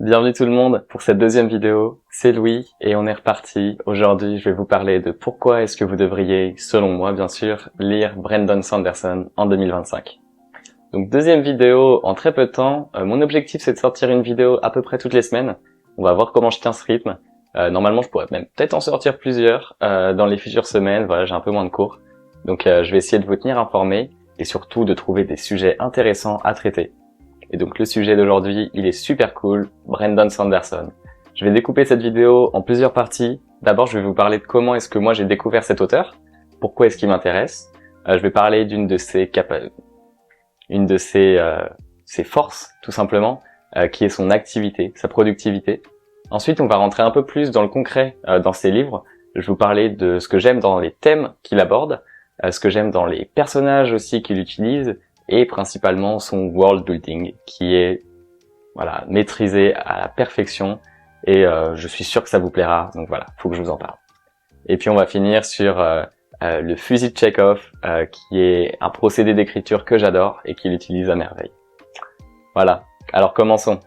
Bienvenue tout le monde pour cette deuxième vidéo, c'est Louis et on est reparti. Aujourd'hui je vais vous parler de pourquoi est-ce que vous devriez, selon moi bien sûr, lire Brandon Sanderson en 2025. Donc deuxième vidéo en très peu de temps, mon objectif c'est de sortir une vidéo à peu près toutes les semaines. On va voir comment je tiens ce rythme. Normalement je pourrais même peut-être en sortir plusieurs dans les futures semaines, voilà j'ai un peu moins de cours. Donc je vais essayer de vous tenir informés et surtout de trouver des sujets intéressants à traiter. Et donc le sujet d'aujourd'hui, il est super cool, Brandon Sanderson. Je vais découper cette vidéo en plusieurs parties. D'abord, je vais vous parler de comment est-ce que moi j'ai découvert cet auteur, pourquoi est-ce qu'il m'intéresse. Je vais parler d'une de ses forces, tout simplement, qui est son activité, sa productivité. Ensuite, on va rentrer un peu plus dans le concret dans ses livres. Je vais vous parler de ce que j'aime dans les thèmes qu'il aborde, ce que j'aime dans les personnages aussi qu'il utilise, et principalement son world building qui est maîtrisé à la perfection et je suis sûr que ça vous plaira, donc voilà, faut que je vous en parle. Et puis on va finir sur le fusil de Chekhov qui est un procédé d'écriture que j'adore et qu'il utilise à merveille. Voilà, alors commençons.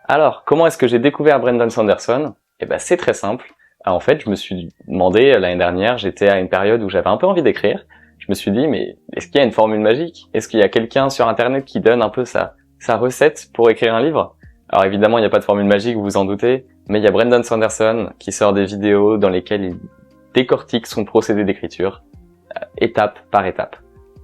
Alors, comment est-ce que j'ai découvert Brandon Sanderson? Eh ben c'est très simple. En fait, je me suis demandé l'année dernière, j'étais à une période où j'avais un peu envie d'écrire. Je me suis dit, mais est-ce qu'il y a une formule magique? Est-ce qu'il y a quelqu'un sur Internet qui donne un peu sa recette pour écrire un livre? Alors évidemment, il n'y a pas de formule magique, vous vous en doutez, mais il y a Brandon Sanderson qui sort des vidéos dans lesquelles il décortique son procédé d'écriture, étape par étape.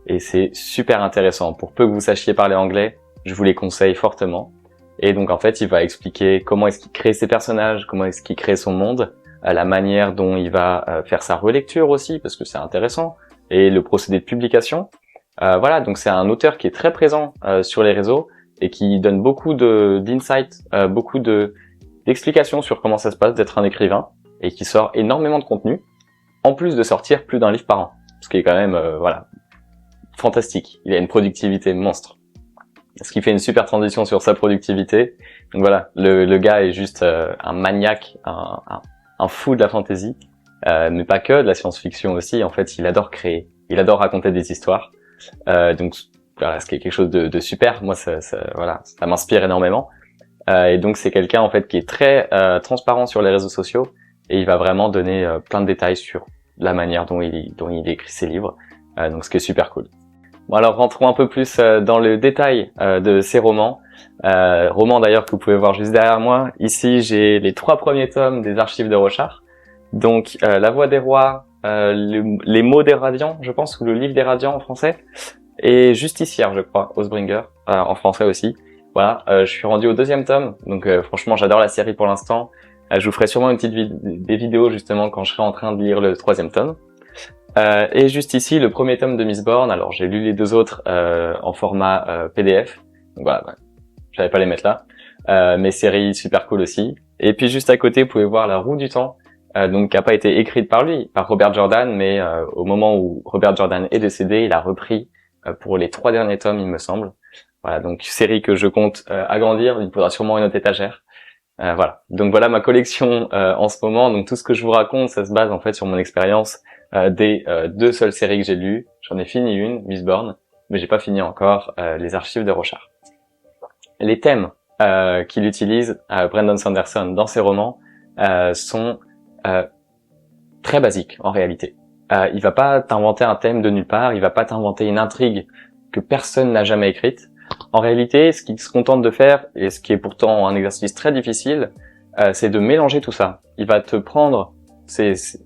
Et c'est super intéressant. Pour peu que vous sachiez parler anglais, je vous les conseille fortement. Et donc en fait, il va expliquer comment est-ce qu'il crée ses personnages, comment est-ce qu'il crée son monde, la manière dont il va faire sa relecture aussi, parce que c'est intéressant, et le procédé de publication. Voilà, donc c'est un auteur qui est très présent sur les réseaux et qui donne beaucoup d'insights, beaucoup d'explications sur comment ça se passe d'être un écrivain et qui sort énormément de contenu, en plus de sortir plus d'un livre par an, ce qui est quand même fantastique. Il a une productivité monstre, ce qui fait une super transition sur sa productivité. Donc voilà, le gars est juste un maniaque, un fou de la fantasy. Mais pas que, de la science-fiction aussi. En fait, il adore créer, il adore raconter des histoires. Donc voilà, ce qui est quelque chose de super. Moi, ça m'inspire énormément. Et donc c'est quelqu'un en fait qui est très transparent sur les réseaux sociaux et il va vraiment donner plein de détails sur la manière dont il écrit ses livres. Donc ce qui est super cool. Bon alors rentrons un peu plus dans le détail de ses romans. Romans d'ailleurs que vous pouvez voir juste derrière moi. Ici, j'ai les 3 premiers tomes des Archives de Rochard. Donc La Voix des Rois, les mots des Radiants, je pense, ou le livre des Radiants en français, et Justicière, je crois, Oathbringer, en français aussi. Voilà, je suis rendu au 2e tome, donc franchement j'adore la série pour l'instant. Je vous ferai sûrement une petite des vidéos justement quand je serai en train de lire le 3e tome. Et juste ici, le 1er tome de Mistborn. Alors j'ai lu les 2 autres en format PDF, donc voilà, j'allais pas les mettre là. Mais série super cool aussi. Et puis juste à côté, vous pouvez voir La Roue du Temps, donc qui n'a pas été écrite par lui, par Robert Jordan, mais au moment où Robert Jordan est décédé, il a repris pour les 3 derniers tomes, il me semble. Voilà, donc série que je compte agrandir, il faudra sûrement une autre étagère. Voilà, donc voilà ma collection en ce moment. Donc tout ce que je vous raconte, ça se base en fait sur mon expérience des 2 seules séries que j'ai lues. J'en ai fini une, Mistborn, mais j'ai pas fini encore les Archives de Rochard. Les thèmes qu'il utilise, Brandon Sanderson, dans ses romans sont très basique en réalité. Il va pas t'inventer un thème de nulle part, il va pas t'inventer une intrigue que personne n'a jamais écrite. En réalité, ce qu'il se contente de faire, et ce qui est pourtant un exercice très difficile, c'est de mélanger tout ça. Il va te prendre,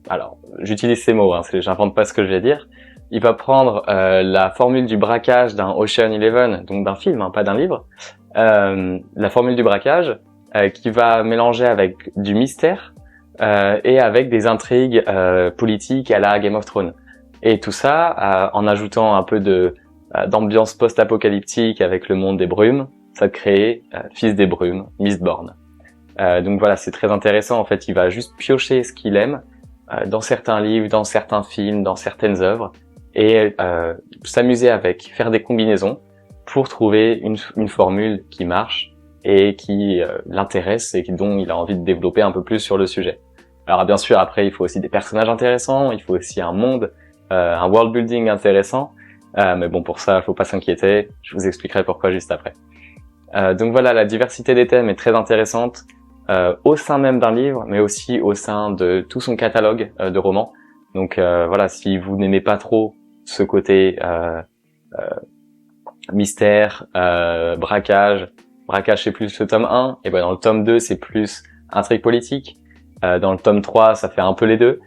alors j'utilise ces mots, j'invente pas ce que je vais dire. Il va prendre la formule du braquage d'un Ocean Eleven, donc d'un film, pas d'un livre, la formule du braquage, qui va mélanger avec du mystère, et avec des intrigues politiques à la Game of Thrones. Et tout ça en ajoutant un peu d'ambiance post-apocalyptique avec le monde des brumes, ça crée Fils des brumes, Mistborn. Donc voilà, c'est très intéressant. En fait, il va juste piocher ce qu'il aime dans certains livres, dans certains films, dans certaines œuvres, et s'amuser avec, faire des combinaisons pour trouver une formule qui marche et qui l'intéresse et dont il a envie de développer un peu plus sur le sujet. Alors bien sûr, après, il faut aussi des personnages intéressants, il faut aussi un monde, un world building intéressant, mais bon, pour ça, il faut pas s'inquiéter, je vous expliquerai pourquoi juste après. Donc voilà, la diversité des thèmes est très intéressante au sein même d'un livre, mais aussi au sein de tout son catalogue de romans. Donc voilà, si vous n'aimez pas trop ce côté mystère, braquage c'est plus le tome 1, et ben dans le tome 2 c'est plus intrigue politique, dans le tome 3 ça fait un peu les deux.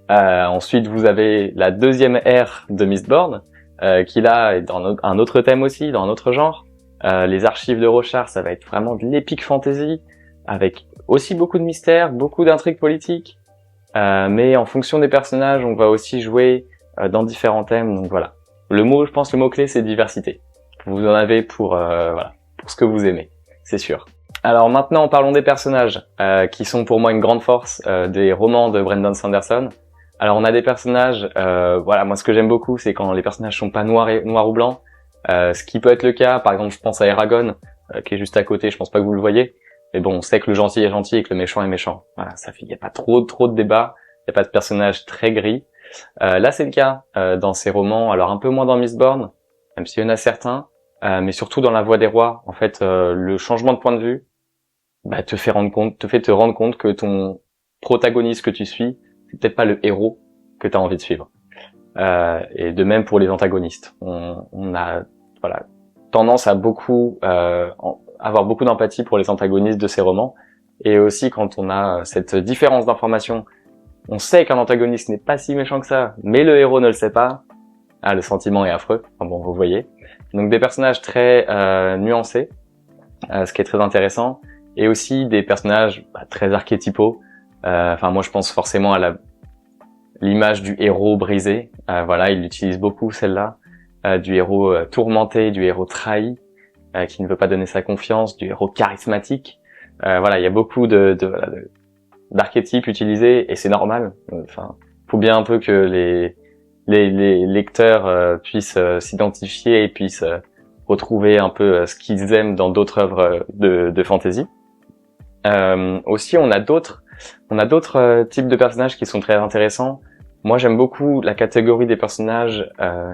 Ensuite vous avez la deuxième ère de Mistborn, qui là est dans un autre thème aussi, dans un autre genre. Les archives de Roshar, ça va être vraiment de l'épique fantasy, avec aussi beaucoup de mystères, beaucoup d'intrigues politiques, mais en fonction des personnages, on va aussi jouer dans différents thèmes, donc voilà. Je pense le mot-clé, c'est diversité. Vous en avez pour ce que vous aimez, c'est sûr. Alors maintenant, parlons des personnages, qui sont pour moi une grande force des romans de Brandon Sanderson. Alors on a des personnages, moi ce que j'aime beaucoup, c'est quand les personnages sont pas noirs ou blancs, ce qui peut être le cas, par exemple je pense à Eragon, qui est juste à côté, je pense pas que vous le voyez, mais bon, on sait que le gentil est gentil et que le méchant est méchant. Voilà, ça fait, il y a pas trop de débats, il y a pas de personnages très gris. Là c'est le cas dans ces romans, alors un peu moins dans Mistborn, même s'il y en a certains, mais surtout dans La Voix des Rois. En fait, le changement de point de vue te fait te rendre compte que ton protagoniste que tu suis, c'est peut-être pas le héros que tu as envie de suivre. Et de même pour les antagonistes. On a tendance à avoir beaucoup d'empathie pour les antagonistes de ces romans. Et aussi quand on a cette différence d'information, on sait qu'un antagoniste n'est pas si méchant que ça, mais le héros ne le sait pas. Ah, le sentiment est affreux. Enfin bon, vous voyez. Donc des personnages très nuancés, ce qui est très intéressant. Et aussi des personnages très archétypaux. Moi je pense forcément à l'image du héros brisé. Il utilise beaucoup celle-là, du héros tourmenté, du héros trahi, qui ne veut pas donner sa confiance, du héros charismatique. Il y a beaucoup d'archétypes utilisés et c'est normal. Faut bien un peu que les lecteurs puissent s'identifier et puissent retrouver un peu ce qu'ils aiment dans d'autres œuvres de fantasy. Aussi, on a d'autres types de personnages qui sont très intéressants. Moi, j'aime beaucoup la catégorie des personnages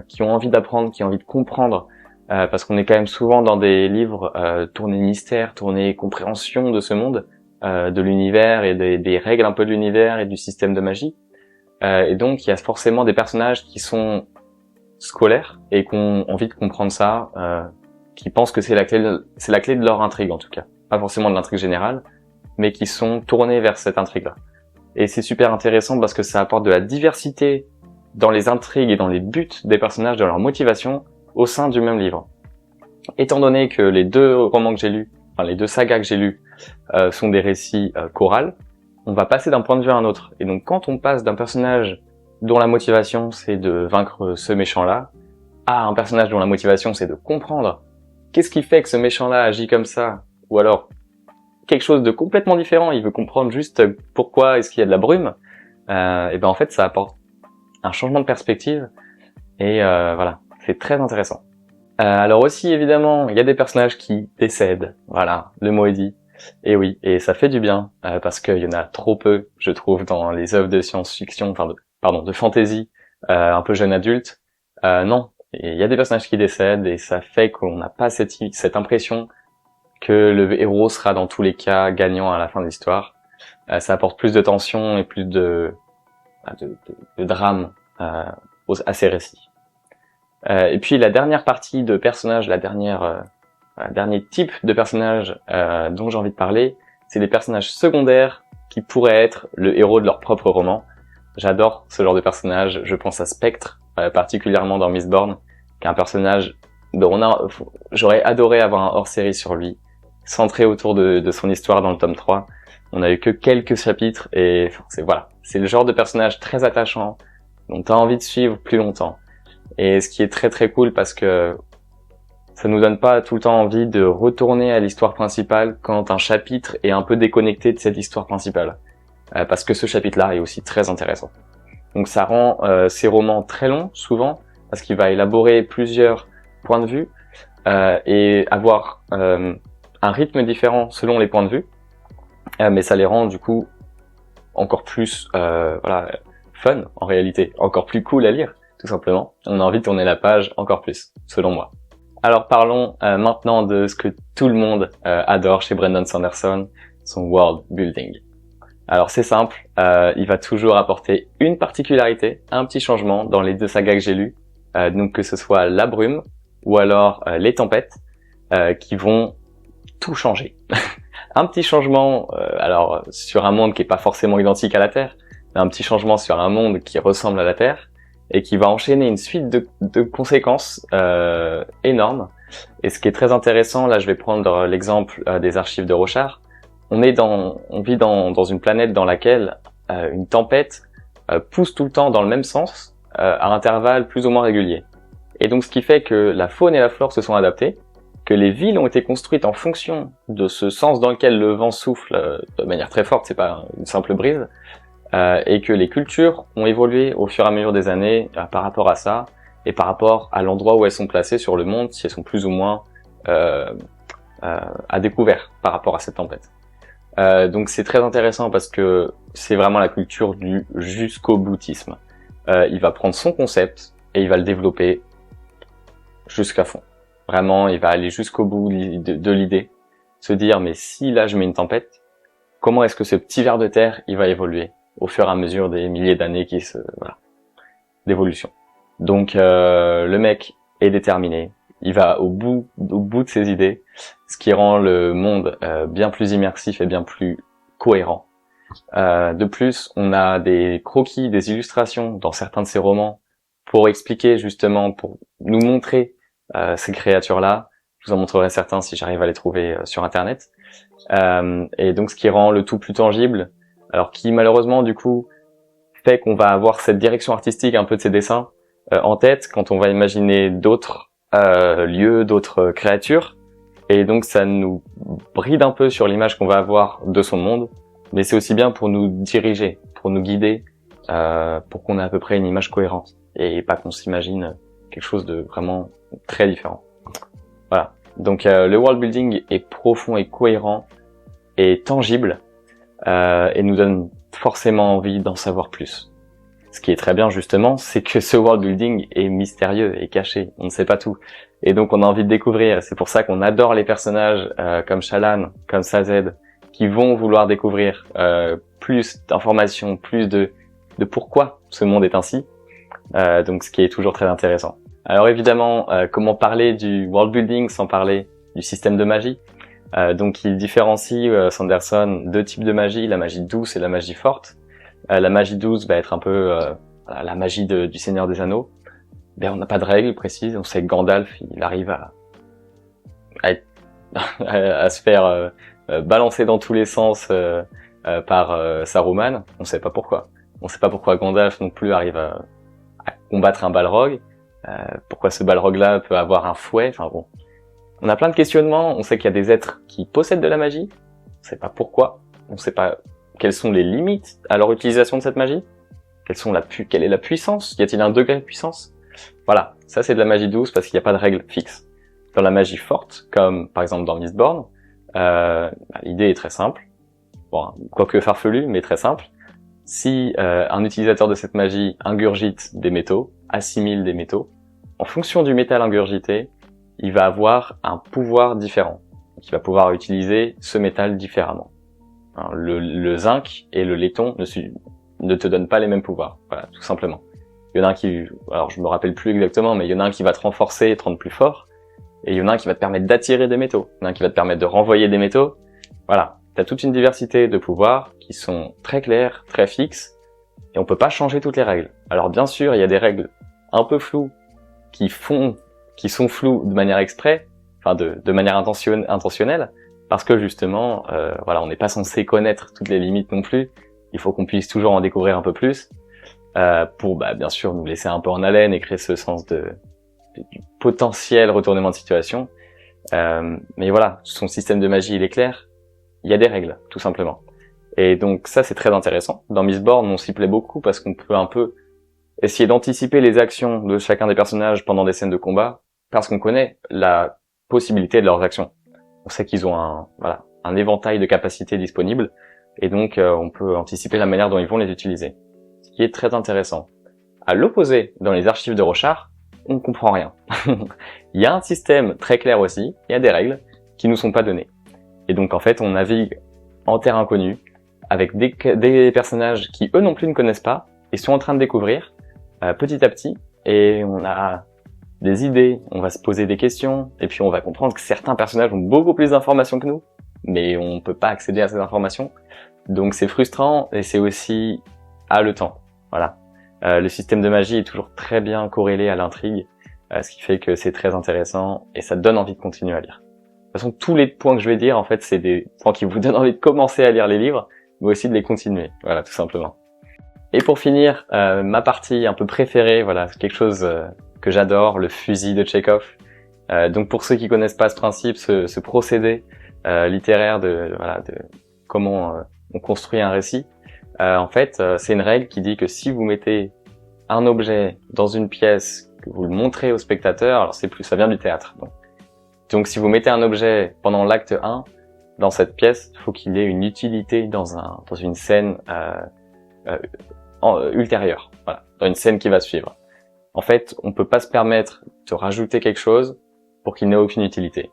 qui ont envie d'apprendre, qui ont envie de comprendre, parce qu'on est quand même souvent dans des livres tournés mystère, tournés compréhension de ce monde, de l'univers et des règles un peu de l'univers et du système de magie. Et donc, il y a forcément des personnages qui sont scolaires et qui ont envie de comprendre ça, qui pensent que c'est la clé de leur intrigue en tout cas. Pas forcément de l'intrigue générale, mais qui sont tournés vers cette intrigue-là. Et c'est super intéressant parce que ça apporte de la diversité dans les intrigues et dans les buts des personnages, dans leur motivation, au sein du même livre. Étant donné que les deux romans que j'ai lus, les deux sagas que j'ai lus, sont des récits chorales, on va passer d'un point de vue à un autre. Et donc quand on passe d'un personnage dont la motivation c'est de vaincre ce méchant-là, à un personnage dont la motivation c'est de comprendre qu'est-ce qui fait que ce méchant-là agit comme ça, ou alors quelque chose de complètement différent, il veut comprendre juste pourquoi est-ce qu'il y a de la brume, et en fait ça apporte un changement de perspective et c'est très intéressant. Alors aussi évidemment il y a des personnages qui décèdent, le mot est dit, et oui, et ça fait du bien parce qu'il y en a trop peu, je trouve, dans les œuvres de science-fiction, de fantasy, un peu jeune adulte. Non, il y a des personnages qui décèdent et ça fait qu'on n'a pas cette impression que le héros sera dans tous les cas gagnant à la fin de l'histoire. Ça apporte plus de tension et plus de drame à ces récits. Et puis la dernière partie de personnages, dernier type de personnage dont j'ai envie de parler, c'est les personnages secondaires qui pourraient être le héros de leur propre roman. J'adore ce genre de personnage, je pense à Spectre, particulièrement dans Mistborn, qui est un personnage dont j'aurais adoré avoir un hors-série sur lui, centré autour de son histoire dans le tome 3. On a eu que quelques chapitres et c'est le genre de personnage très attachant dont tu as envie de suivre plus longtemps. Et ce qui est très très cool parce que ça nous donne pas tout le temps envie de retourner à l'histoire principale quand un chapitre est un peu déconnecté de cette histoire principale. Parce que ce chapitre-là est aussi très intéressant. Donc ça rend ces romans très longs, souvent, parce qu'il va élaborer plusieurs points de vue et avoir un rythme différent selon les points de vue. Mais ça les rend du coup encore plus fun en réalité, encore plus cool à lire, tout simplement. On a envie de tourner la page encore plus, selon moi. Alors parlons maintenant de ce que tout le monde adore chez Brandon Sanderson, son world building. Alors c'est simple, il va toujours apporter une particularité, un petit changement dans les deux sagas que j'ai lues, donc que ce soit la brume ou alors les tempêtes, qui vont tout changer. Un petit changement, alors sur un monde qui est pas forcément identique à la Terre, mais un petit changement sur un monde qui ressemble à la Terre et qui va enchaîner une suite de conséquences énormes. Et ce qui est très intéressant, là je vais prendre l'exemple des archives de Rochard. On vit dans une planète dans laquelle une tempête pousse tout le temps dans le même sens, à intervalles plus ou moins réguliers. Et donc ce qui fait que la faune et la flore se sont adaptées, que les villes ont été construites en fonction de ce sens dans lequel le vent souffle de manière très forte, c'est pas une simple brise, et que les cultures ont évolué au fur et à mesure des années par rapport à ça, et par rapport à l'endroit où elles sont placées sur le monde, si elles sont plus ou moins à découvert par rapport à cette tempête. Donc c'est très intéressant parce que c'est vraiment la culture du jusqu'au boutisme. Il va prendre son concept et il va le développer jusqu'à fond. Vraiment, il va aller jusqu'au bout de l'idée, se dire mais si là je mets une tempête, comment est-ce que ce petit ver de terre il va évoluer au fur et à mesure des milliers d'années d'évolution. Donc le mec est déterminé, il va au bout de ses idées, ce qui rend le monde bien plus immersif et bien plus cohérent. De plus, on a des croquis, des illustrations dans certains de ses romans pour expliquer justement, pour nous montrer ces créatures-là. Je vous en montrerai certains si j'arrive à les trouver sur Internet. Et donc ce qui rend le tout plus tangible, alors qui malheureusement du coup fait qu'on va avoir cette direction artistique un peu de ces dessins en tête quand on va imaginer d'autres lieux, d'autres créatures, et donc ça nous bride un peu sur l'image qu'on va avoir de son monde, mais c'est aussi bien pour nous diriger, pour nous guider, pour qu'on ait à peu près une image cohérente, et pas qu'on s'imagine quelque chose de vraiment très différent. Voilà, donc le world building est profond et cohérent et tangible, et nous donne forcément envie d'en savoir plus. Ce qui est très bien justement, c'est que ce world building est mystérieux et caché, on ne sait pas tout. Et donc on a envie de découvrir, c'est pour ça qu'on adore les personnages comme Shallan, comme Sazed, qui vont vouloir découvrir plus d'informations, plus de pourquoi ce monde est ainsi, donc ce qui est toujours très intéressant. Alors évidemment, comment parler du world building sans parler du système de magie? Donc il différencie Sanderson deux types de magie, la magie douce et la magie forte. La magie douce va être un peu la magie du Seigneur des Anneaux. Ben on n'a pas de règles précises, on sait que Gandalf il arrive à se faire balancer dans tous les sens par Saruman. On sait pas pourquoi. On sait pas pourquoi Gandalf non plus arrive à combattre un Balrog. Pourquoi ce Balrog-là peut avoir un fouet. Enfin bon, on a plein de questionnements. On sait qu'il y a des êtres qui possèdent de la magie. On sait pas pourquoi. On sait pas quelles sont les limites à leur utilisation de cette magie. Quelle est la puissance? Y a-t-il un degré de puissance? Voilà, ça c'est de la magie douce parce qu'il n'y a pas de règle fixe. Dans la magie forte, comme par exemple dans Mistborn, l'idée est très simple. Bon, quoique farfelue, mais très simple. Si un utilisateur de cette magie ingurgite des métaux, assimile des métaux, en fonction du métal ingurgité, il va avoir un pouvoir différent. Donc, il va pouvoir utiliser ce métal différemment. Hein, le zinc et le laiton ne te donnent pas les mêmes pouvoirs. Voilà, tout simplement. Il y en a un qui, alors je me rappelle plus exactement, mais il y en a un qui va te renforcer et te rendre plus fort, et il y en a un qui va te permettre d'attirer des métaux, il y en a un qui va te permettre de renvoyer des métaux. Voilà, t'as toute une diversité de pouvoirs qui sont très clairs, très fixes, et on peut pas changer toutes les règles. Alors bien sûr, il y a des règles un peu floues qui sont floues de manière exprès, enfin de manière intentionnelle, parce que justement, voilà, on n'est pas censé connaître toutes les limites non plus. Il faut qu'on puisse toujours en découvrir un peu plus. Pour bien sûr nous laisser un peu en haleine et créer ce sens du potentiel retournement de situation. Mais voilà, son système de magie il est clair, il y a des règles, tout simplement. Et donc ça c'est très intéressant. Dans Mistborn on s'y plaît beaucoup parce qu'on peut un peu essayer d'anticiper les actions de chacun des personnages pendant des scènes de combat, parce qu'on connaît la possibilité de leurs actions. On sait qu'ils ont un éventail de capacités disponibles, et donc on peut anticiper la manière dont ils vont les utiliser. Ce qui est très intéressant. À l'opposé, dans les archives de Rochard, on comprend rien. Il y a un système très clair aussi, il y a des règles qui nous sont pas données. Et donc en fait, on navigue en terre inconnue avec des personnages qui eux non plus ne connaissent pas et sont en train de découvrir petit à petit. Et on a des idées, on va se poser des questions et puis on va comprendre que certains personnages ont beaucoup plus d'informations que nous, mais on peut pas accéder à ces informations. Donc c'est frustrant et c'est aussi haletant. Voilà. Le système de magie est toujours très bien corrélé à l'intrigue, ce qui fait que c'est très intéressant et ça donne envie de continuer à lire. De toute façon, tous les points que je vais dire, en fait, c'est des points qui vous donnent envie de commencer à lire les livres, mais aussi de les continuer. Voilà, tout simplement. Et pour finir, ma partie un peu préférée, voilà, c'est quelque chose que j'adore, le fusil de Tchekhov. Donc pour ceux qui connaissent pas ce principe, ce procédé littéraire de comment on construit un récit, en fait, c'est une règle qui dit que si vous mettez un objet dans une pièce, que vous le montrez au spectateur, alors ça vient du théâtre. Donc si vous mettez un objet pendant l'acte 1 dans cette pièce, il faut qu'il ait une utilité dans une scène ultérieure, voilà, dans une scène qui va suivre. En fait, on peut pas se permettre de rajouter quelque chose pour qu'il n'ait aucune utilité.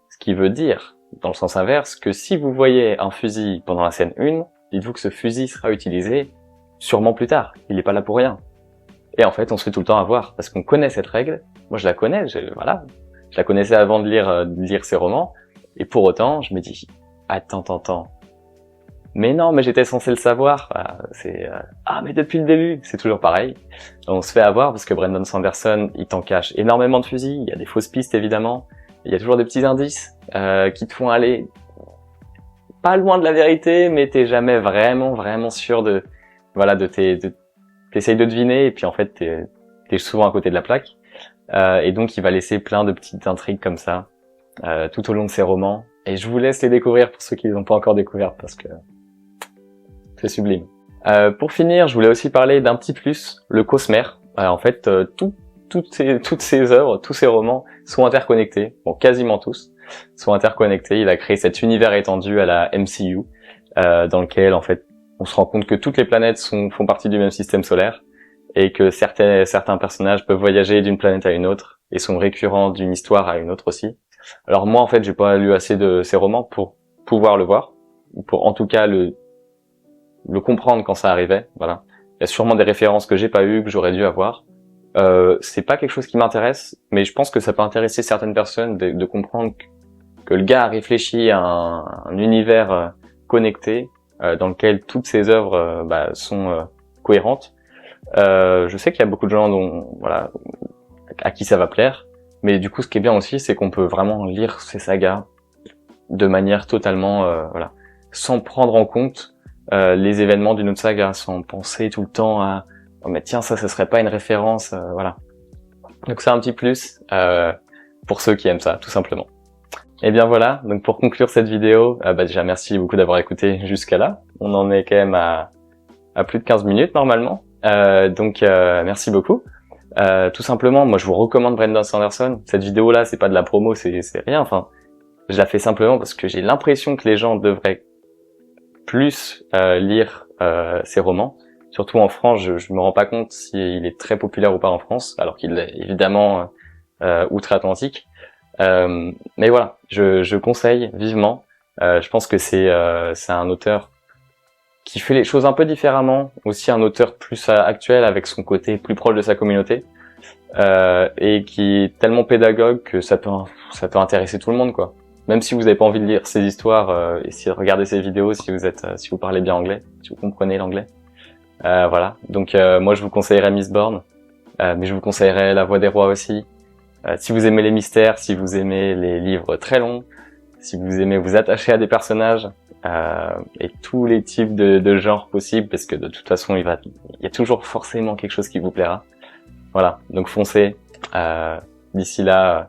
Ce qui veut dire, dans le sens inverse, que si vous voyez un fusil pendant la scène 1, dites-vous que ce fusil sera utilisé sûrement plus tard. Il n'est pas là pour rien. Et en fait, on se fait tout le temps avoir parce qu'on connaît cette règle. Moi, je la connais, je la connaissais avant de lire ces romans. Et pour autant, je me dis, attends. Mais non, mais j'étais censé le savoir. Mais depuis le début, c'est toujours pareil. On se fait avoir parce que Brandon Sanderson, il t'en cache énormément de fusils. Il y a des fausses pistes, évidemment. Il y a toujours des petits indices qui te font aller pas loin de la vérité, mais t'es jamais vraiment sûr t'essayes de deviner, et puis en fait, t'es souvent à côté de la plaque. Et donc, il va laisser plein de petites intrigues comme ça tout au long de ses romans. Et je vous laisse les découvrir pour ceux qui les ont pas encore découvertes, parce que c'est sublime. Pour finir, je voulais aussi parler d'un petit plus, le Cosmer. En fait, toutes ces œuvres, tous ces romans sont interconnectés. Bon, quasiment tous sont interconnectés. Il a créé cet univers étendu à la MCU, dans lequel, en fait, on se rend compte que toutes les planètes font partie du même système solaire, et que certains personnages peuvent voyager d'une planète à une autre, et sont récurrents d'une histoire à une autre aussi. Alors moi, en fait, j'ai pas lu assez de ces romans pour pouvoir le voir, ou pour en tout cas le comprendre quand ça arrivait. Voilà. Il y a sûrement des références que j'ai pas eues, que j'aurais dû avoir. C'est pas quelque chose qui m'intéresse, mais je pense que ça peut intéresser certaines personnes de comprendre que le gars a réfléchi à un univers connecté dans lequel toutes ses œuvres sont cohérentes. Je sais qu'il y a beaucoup de gens à qui ça va plaire, mais du coup, ce qui est bien aussi, c'est qu'on peut vraiment lire ces sagas de manière totalement sans prendre en compte les événements d'une autre saga, sans penser tout le temps à oh mais tiens, ça serait pas une référence, voilà. Donc c'est un petit plus pour ceux qui aiment ça, tout simplement. Et bien voilà, donc pour conclure cette vidéo, déjà merci beaucoup d'avoir écouté jusqu'à là. On en est quand même à plus de 15 minutes normalement, donc merci beaucoup. Tout simplement, moi je vous recommande Brandon Sanderson. Cette vidéo là, c'est pas de la promo, c'est rien, enfin je la fais simplement parce que j'ai l'impression que les gens devraient plus lire ces romans. Surtout en France, je me rends pas compte s'il est très populaire ou pas en France, alors qu'il est évidemment outre-Atlantique. Mais voilà, je conseille vivement. Je pense que c'est un auteur qui fait les choses un peu différemment, aussi un auteur plus actuel avec son côté plus proche de sa communauté, et qui est tellement pédagogue que ça peut intéresser tout le monde, quoi. Même si vous n'avez pas envie de lire ces histoires, essayez de regarder ces vidéos si vous parlez bien anglais, si vous comprenez l'anglais. Voilà. Donc moi je vous conseillerais Mistborn, mais je vous conseillerais La Voix des Rois aussi. Si vous aimez les mystères, si vous aimez les livres très longs, si vous aimez vous attacher à des personnages, et tous les types de genres possibles, parce que de toute façon il y a toujours forcément quelque chose qui vous plaira. Voilà. Donc foncez. D'ici là,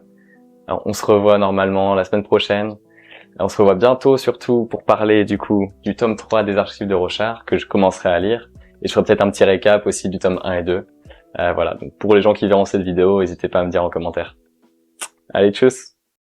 on se revoit normalement la semaine prochaine. On se revoit bientôt surtout pour parler du coup du tome 3 des Archives de Rochard que je commencerai à lire. Et je ferai peut-être un petit récap aussi du tome 1 et 2. Voilà, donc pour les gens qui verront cette vidéo, n'hésitez pas à me dire en commentaire. Allez, tchuss!